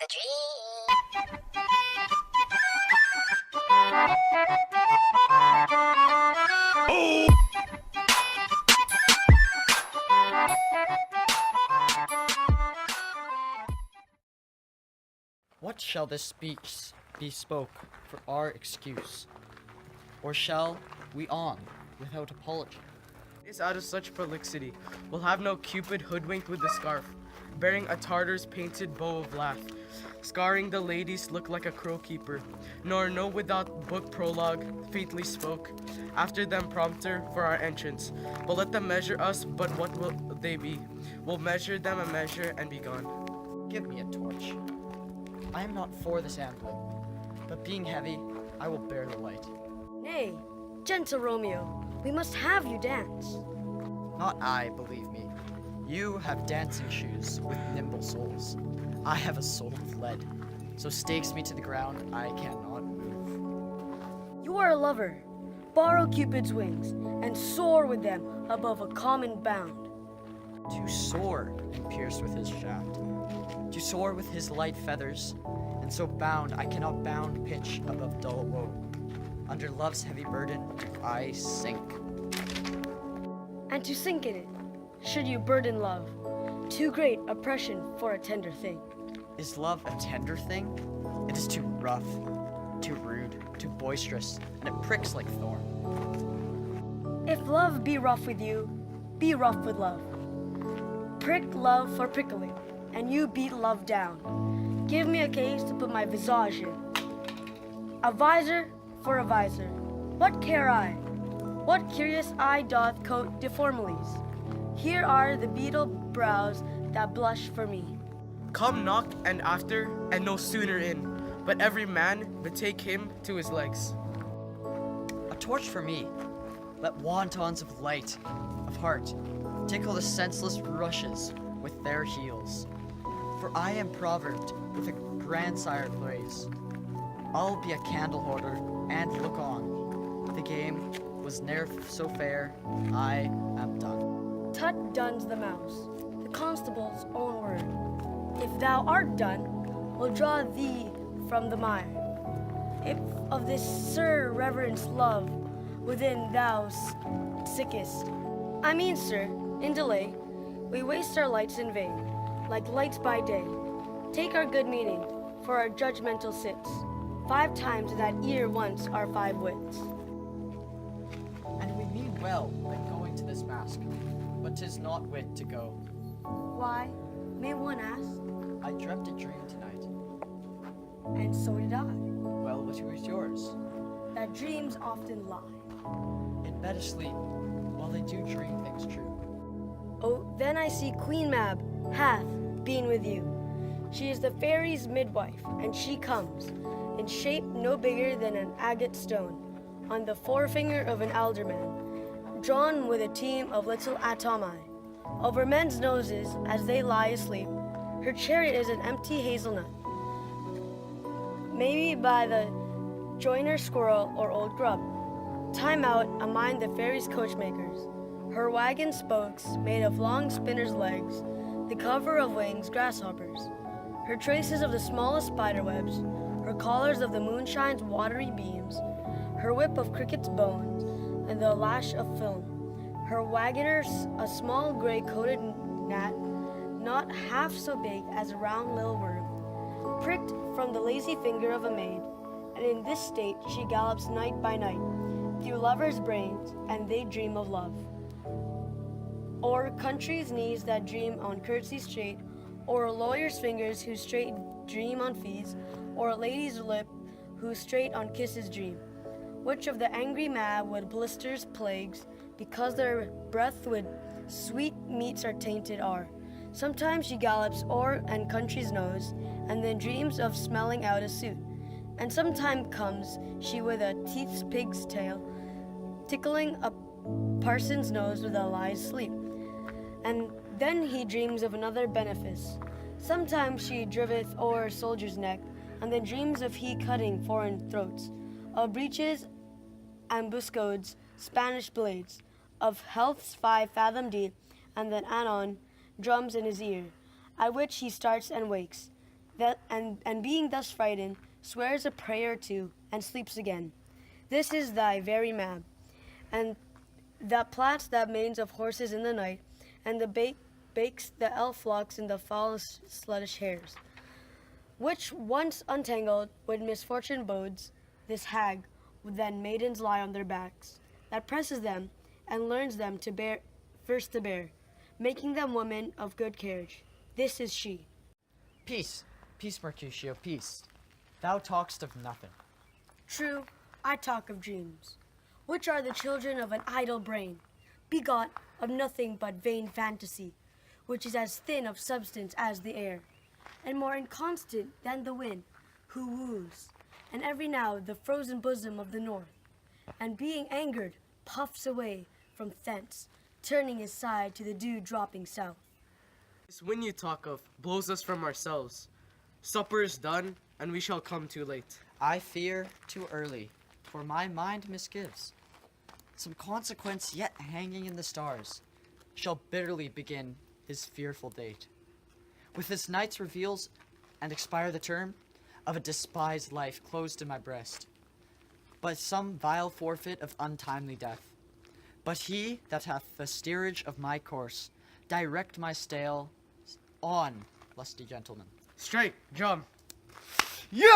the dream. What shall this speech be spoke for our excuse? Or shall we on without apology? Is out of such prolixity, will have no Cupid hoodwinked with the scarf, bearing a Tartar's painted bow of lath, scarring the ladies look like a crow keeper, nor no without book prologue faintly spoke, after them prompter for our entrance. But let them measure us, but what will they be? We'll measure them a measure and be gone. Give me a torch. I am not for this ambling, but being heavy, I will bear the light. Nay, gentle Romeo, we must have you dance. Not I, believe me. You have dancing shoes with nimble soles. I have a soul of lead, so stakes me to the ground, I cannot move. You are a lover. Borrow Cupid's wings and soar with them above a common bound. To soar and pierce with his shaft, to soar with his light feathers, and so bound I cannot bound pitch above dull woe. Under love's heavy burden, I sink. And to sink in it, should you burden love, too great oppression for a tender thing. Is love a tender thing? It is too rough, too rude, too boisterous, and it pricks like thorn. If love be rough with you, be rough with love. Prick love for prickling, and you beat love down. Give me a case to put my visage in. A visor for a visor. What care I? What curious eye doth coat deformalities? Here are the beetle brows that blush for me. Come knock and after, and no sooner in, but every man betake him to his legs. A torch for me. Let wantons of light, of heart, tickle the senseless rushes with their heels. For I am proverbed with a grandsire praise. I'll be a candle holder and look on. The game was ne'er so fair, I am done. Tut duns the mouse, the constable's own word. If thou art done, we'll draw thee from the mire. If of this sir reverence love within thou sickest, I mean, sir, in delay, we waste our lights in vain, like lights by day. Take our good meaning, for our judgmental sits. 5 times that ear once are 5 wits. And we mean well by going to this mask, but 'tis not wit to go. Why, may one ask? I dreamt a dream tonight. And so did I, Well, what was yours? that dreams often lie. In bed asleep, while they do dream things true. Oh, then I see Queen Mab hath been with you. She is the fairy's midwife, and she comes, in shape no bigger than an agate stone, on the forefinger of an alderman, drawn with a team of little atomi. Over men's noses, as they lie asleep, her chariot is an empty hazelnut, maybe by the joiner squirrel or old grub. Time out among the fairy's coachmakers. Her wagon spokes made of long spinner's legs, the cover of wings grasshoppers, her traces of the smallest spider webs, her collars of the moonshine's watery beams, her whip of cricket's bones, and the lash of film. Her wagoner a small gray-coated gnat, not half so big as a round little worm, pricked from the lazy finger of a maid, and in this state she gallops night by night, through lovers' brains, and they dream of love. Or country's knees that dream on curtsy straight, or a lawyer's fingers who straight dream on fees, or a lady's lip who straight on kisses dream. Which of the angry mad would blisters plagues, because their breath with sweet meats are tainted are. Sometimes she gallops o'er and country's nose, and then dreams of smelling out a suit. And sometime comes she with a teeth's pig's tail, tickling a parson's nose with a lie's sleep. And then he dreams of another benefice. Sometimes she driveth o'er a soldier's neck, and then dreams of he cutting foreign throats, of breeches, ambuscades, Spanish blades, of health's 5 fathom deep, and then anon drums in his ear, at which he starts and wakes, and being thus frightened, swears a prayer or two, and sleeps again. This is thy very mab, and that plats that manes of horses in the night, and the bakes the elf flocks in the foul sluttish hairs, which once untangled when misfortune bodes, this hag then maidens lie on their backs, that presses them and learns them to bear first to bear, making them women of good carriage. This is she. Peace, peace, Mercutio, peace. Thou talk'st of nothing. True, I talk of dreams, which are the children of an idle brain, begot of nothing but vain fantasy, which is as thin of substance as the air, and more inconstant than the wind, who woos, and every now the frozen bosom of the north, and being angered, puffs away from thence, turning his side to the dew-dropping south. This wind you talk of blows us from ourselves. Supper is done, and we shall come too late. I fear too early, for my mind misgives. Some consequence yet hanging in the stars shall bitterly begin his fearful date. With this night's reveals and expire the term of a despised life closed in my breast, but some vile forfeit of untimely death. But he that hath the steerage of my course, direct my stale on, lusty gentlemen. Straight, drum. Yeah!